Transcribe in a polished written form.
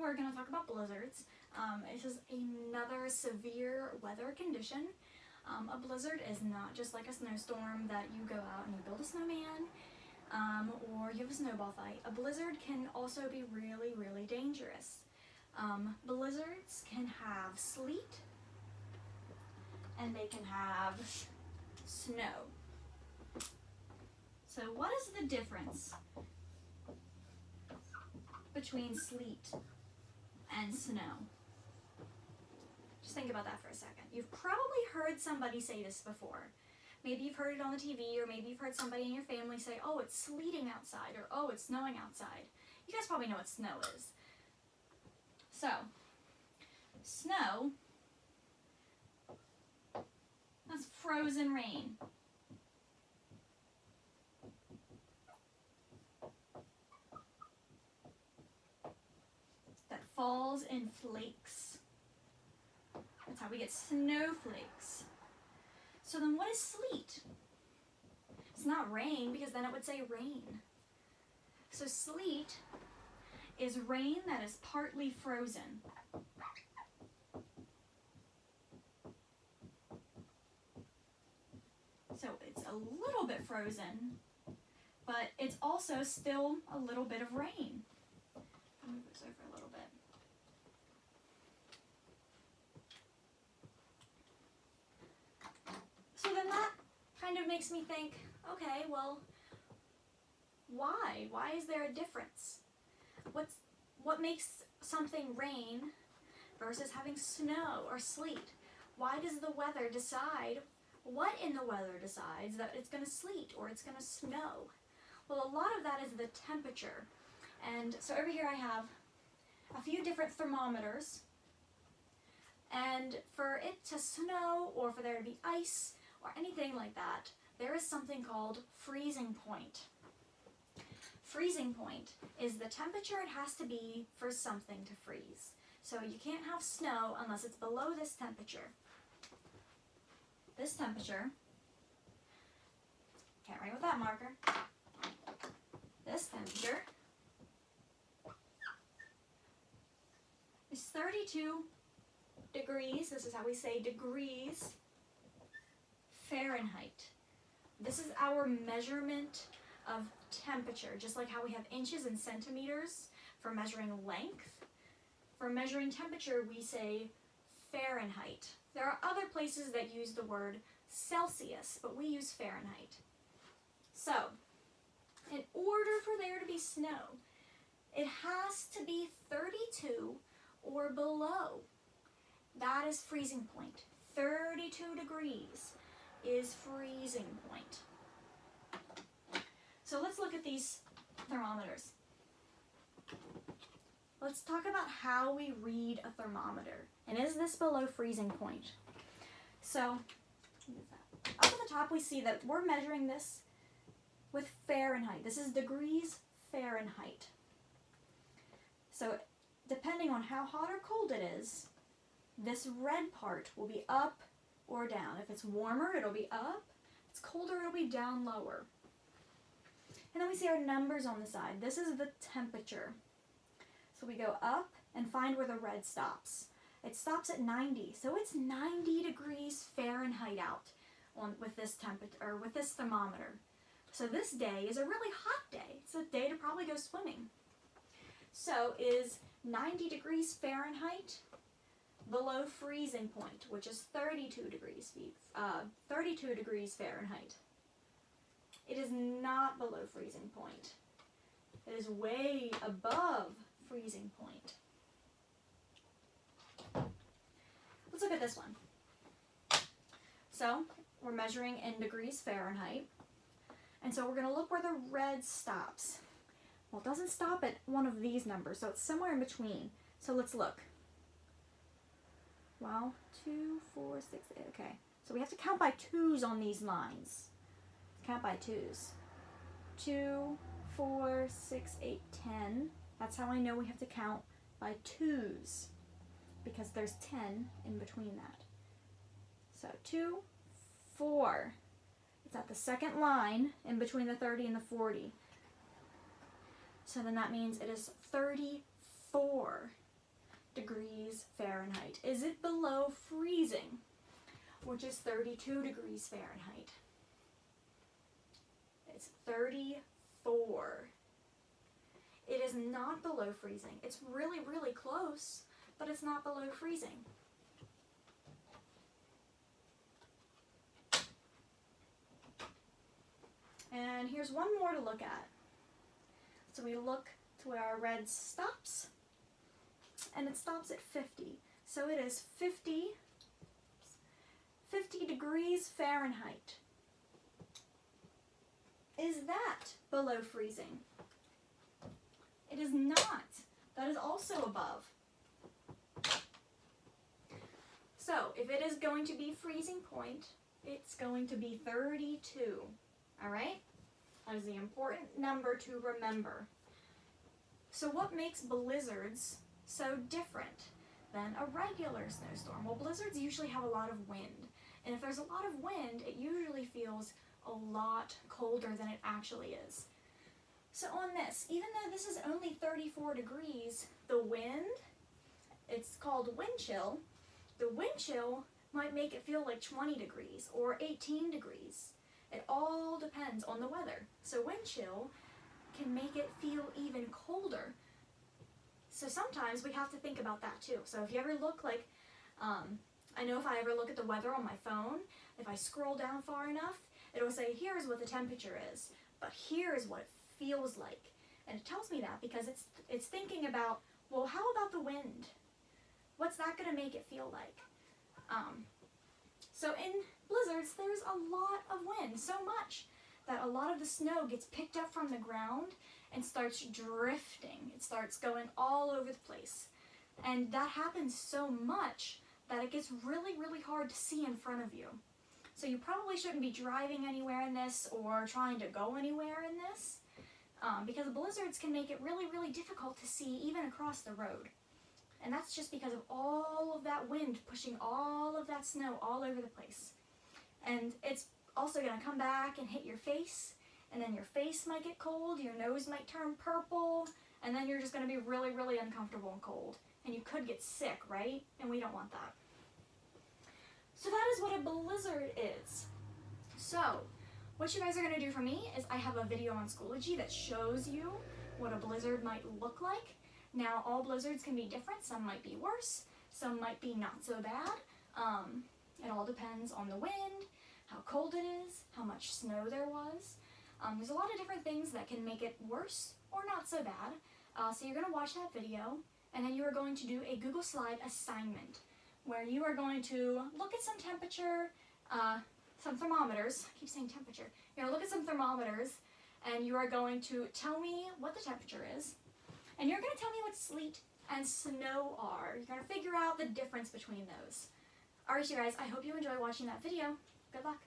we're going to talk about blizzards. This is another severe weather condition. A blizzard is not just like a snowstorm that you go out and you build a snowman, or you have a snowball fight. A blizzard can also be really, really dangerous. Blizzards can have sleet, and they can have snow. So what is the difference between sleet and snow? Just think about that for a second. You've probably heard somebody say this before. Maybe you've heard it on the TV, or maybe you've heard somebody in your family say, oh, it's sleeting outside, or oh, it's snowing outside. You guys probably know what snow is. So, snow, that's frozen rain. That falls in flakes. That's how we get snowflakes. So then what is sleet? It's not rain, because then it would say rain. So sleet is rain that is partly frozen. So it's a little bit frozen, but it's also still a little bit of rain. I'll move this over a little bit. So then that kind of makes me think, okay, well, why? Why is there a difference? What makes something rain versus having snow or sleet? Why does the weather decide, what in the weather decides that it's going to sleet or it's going to snow? Well, a lot of that is the temperature. And so over here I have a few different thermometers. And for it to snow or for there to be ice or anything like that, there is something called freezing point. Freezing point is the temperature it has to be for something to freeze. So you can't have snow unless it's below this temperature. This temperature, can't write with that marker. This temperature is 32 degrees. This is how we say degrees Fahrenheit. This is our measurement of temperature, just like how we have inches and centimeters for measuring length. For measuring temperature, we say Fahrenheit. There are other places that use the word Celsius, but we use Fahrenheit. So, in order for there to be snow, it has to be 32 or below. That is freezing point. 32 degrees is freezing point. So let's look at these thermometers. Let's talk about how we read a thermometer. And is this below freezing point? So, up at the top we see that we're measuring this with Fahrenheit. This is degrees Fahrenheit. So, depending on how hot or cold it is, this red part will be up or down. If it's warmer, it'll be up. If it's colder, it'll be down lower. And then we see our numbers on the side. This is the temperature. So we go up and find where the red stops. It stops at 90. So it's 90 degrees Fahrenheit out with this temperature, or with this thermometer. So this day is a really hot day. It's a day to probably go swimming. So is 90 degrees Fahrenheit below freezing point, which is 32 degrees Fahrenheit. It is not below freezing point. It is way above freezing point. Let's look at this one. So, we're measuring in degrees Fahrenheit. And so we're going to look where the red stops. Well, it doesn't stop at one of these numbers, so it's somewhere in between. So let's look. Well, 2, 4, 6, 8, okay. So we have to count by twos on these lines. Count by twos. 2, 4, 6, 8, 10. That's how I know we have to count by twos, because there's 10 in between that. So 2, 4. It's at the second line in between the 30 and the 40. So then that means it is 34 degrees Fahrenheit. Is it below freezing, which is 32 degrees Fahrenheit? It's 34. It is not below freezing. It's really, really close, but it's not below freezing. And here's one more to look at. So we look to where our red stops, and it stops at 50. So it is 50 degrees Fahrenheit. Is that below freezing? It is not. That is also above. So if it is going to be freezing point, it's going to be 32. All right? That is the important number to remember. So what makes blizzards so different than a regular snowstorm? Well, blizzards usually have a lot of wind. And if there's a lot of wind, it usually feels a lot colder than it actually is. So on this, even though this is only 34 degrees, the wind, it's called wind chill. The wind chill might make it feel like 20 degrees or 18 degrees. It all depends on the weather. So wind chill can make it feel even colder. So sometimes we have to think about that too. So if you ever look like, I know if I ever look at the weather on my phone, if I scroll down far enough, it'll say, here's what the temperature is, but here's what it feels like. And it tells me that because it's thinking about, well, how about the wind? What's that going to make it feel like? So in blizzards, there's a lot of wind, so much that a lot of the snow gets picked up from the ground and starts drifting. It starts going all over the place. And that happens so much that it gets really, really hard to see in front of you. So you probably shouldn't be driving anywhere in this or trying to go anywhere in this because blizzards can make it really, really difficult to see even across the road. And that's just because of all of that wind pushing all of that snow all over the place. And it's also going to come back and hit your face, and then your face might get cold, your nose might turn purple, and then you're just going to be really, really uncomfortable and cold. And you could get sick, right? And we don't want that. So that is what a blizzard is. So what you guys are going to do for me is I have a video on Schoology that shows you what a blizzard might look like. Now, all blizzards can be different. Some might be worse. Some might be not so bad. It all depends on the wind, how cold it is, how much snow there was. There's a lot of different things that can make it worse or not so bad. So you're going to watch that video, and then you are going to do a Google Slide assignment where you are going to look at some temperature, some thermometers. I keep saying temperature. You're going to look at some thermometers, and you are going to tell me what the temperature is. And you're going to tell me what sleet and snow are. You're going to figure out the difference between those. Alright, you guys, I hope you enjoy watching that video. Good luck.